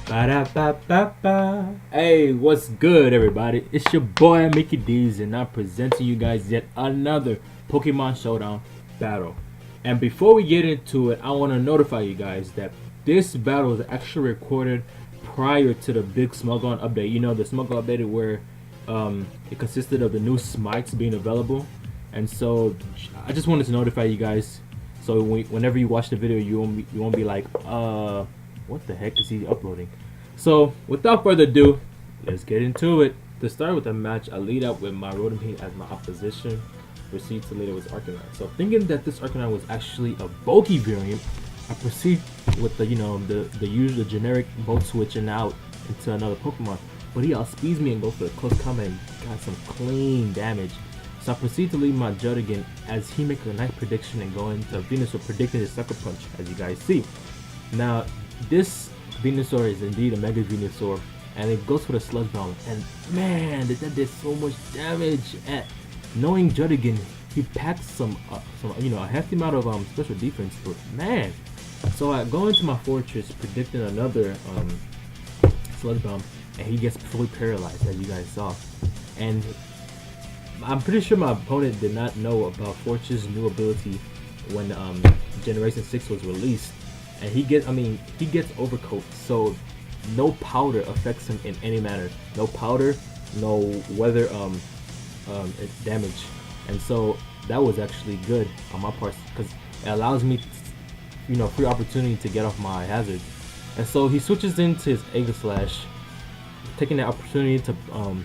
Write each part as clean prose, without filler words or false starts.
Ba-da-ba-ba-ba. Hey, what's good, everybody? It's your boy MickeyDss, and I'm presenting you guys yet another Pokemon Showdown battle. And before we get into it, I want to notify you guys that this battle was actually recorded prior to the big Smogon update. You know, the Smogon update where it consisted of the new Smites being available. And so I just wanted to notify you guys, so whenever you watch the video, you won't be like, what the heck is he uploading? So without further ado, let's get into it. To start with the match, I lead up with my Rotom as my opposition. Proceed to later with Arcanine. So thinking that this Arcanine was actually a bulky variant, I proceed with the the usual generic boat switching out into another Pokemon. But he outspeeds me and goes for the close combat and got some clean damage. So I proceed to leave my Juddigan as he makes a nice prediction and go into Venusaur, predicting his Sucker Punch, as you guys see. Now, this Venusaur is indeed a Mega Venusaur, and it goes for the Sludge Bomb. And man, that did so much damage. And knowing Juddigan, he packs some a hefty amount of special defense. But man, so I go into my Forretress predicting another Sludge Bomb, and he gets fully paralyzed, as you guys saw. And I'm pretty sure my opponent did not know about Forretress' new ability when Generation 6 was released. And he gets Overcoat, so no powder affects him in any manner. No powder, no weather damage. And so that was actually good on my part, because it allows me, free opportunity to get off my hazard. And so he switches into his Aegislash, taking that opportunity to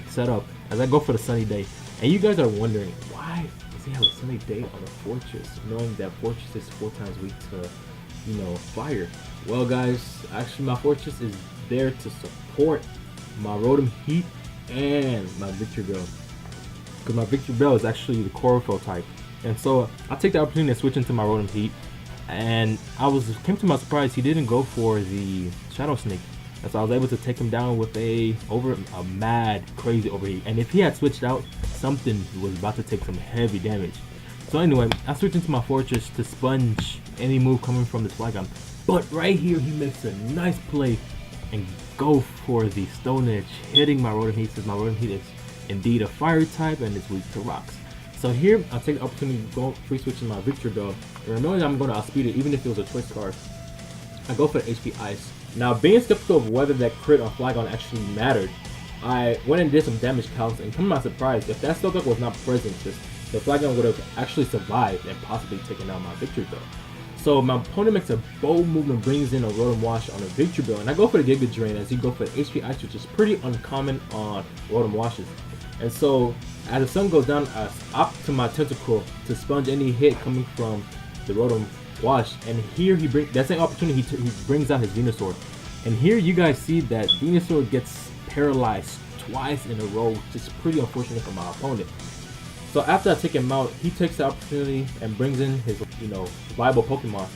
set up as I go for the Sunny Day. And you guys are wondering, why does he have a Sunny Day on a Forretress, knowing that Forretress is 4 times weak to fire? Well, guys, actually my Forretress is there to support my Rotom Heat and my Victreebel, because my Victreebel is actually the Chlorophyll type. And so I take the opportunity to switch into my Rotom Heat, and came to my surprise, he didn't go for the Shadow Snake. And so I was able to take him down with a mad crazy overheat. And if he had switched out, something was about to take some heavy damage. So anyway, I switch into my Forretress to sponge any move coming from this Flygon. But right here, he makes a nice play and go for the Stone Edge, hitting my Rotom Heat, since my Rotom Heat is indeed a fire type and is weak to rocks. So here, I'll take the opportunity to go free switching my Victreebel. And knowing that I'm going to outspeed it, even if it was a choice card, I go for the HP Ice. Now, being skeptical of whether that crit on Flygon actually mattered, I went and did some damage calcs, and come to my surprise, if that Slowpoke was not present, the Flygon would have actually survived and possibly taken out my Victreebel. So my opponent makes a bold move and brings in a Rotom Wash on a Victreebel, and I go for the Giga Drain as he go for the HP Ice, which is pretty uncommon on Rotom Washes. And so as the sun goes down, I opt to my Tentacle to sponge any hit coming from the Rotom Wash, and here that same opportunity he brings out his Venusaur. And here you guys see that Venusaur gets paralyzed twice in a row, which is pretty unfortunate for my opponent. So after I take him out, he takes the opportunity and brings in his viable Pokemon,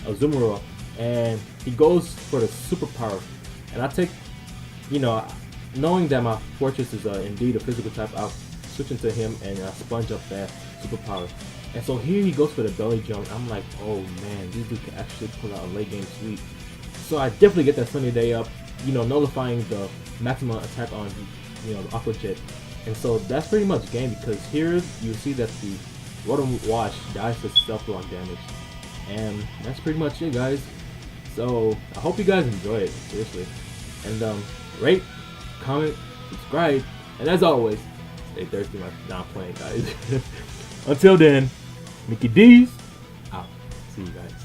Azumarill, and he goes for the superpower. And I take, knowing that my Forretress is indeed a physical type, I'll switch into him and sponge up that superpower. And so here he goes for the belly jump. I'm like, oh man, this dude can actually pull out a late game sweep. So I definitely get that Sunny Day up, nullifying the maximum attack on, the Aqua Jet. And so that's pretty much game, because here you see that the Rotom Wash dies to self-block damage. And that's pretty much it, guys. So I hope you guys enjoy it, seriously. And rate, comment, subscribe, and as always, stay thirsty while not playing, guys. Until then, MickeyDss out. See you guys.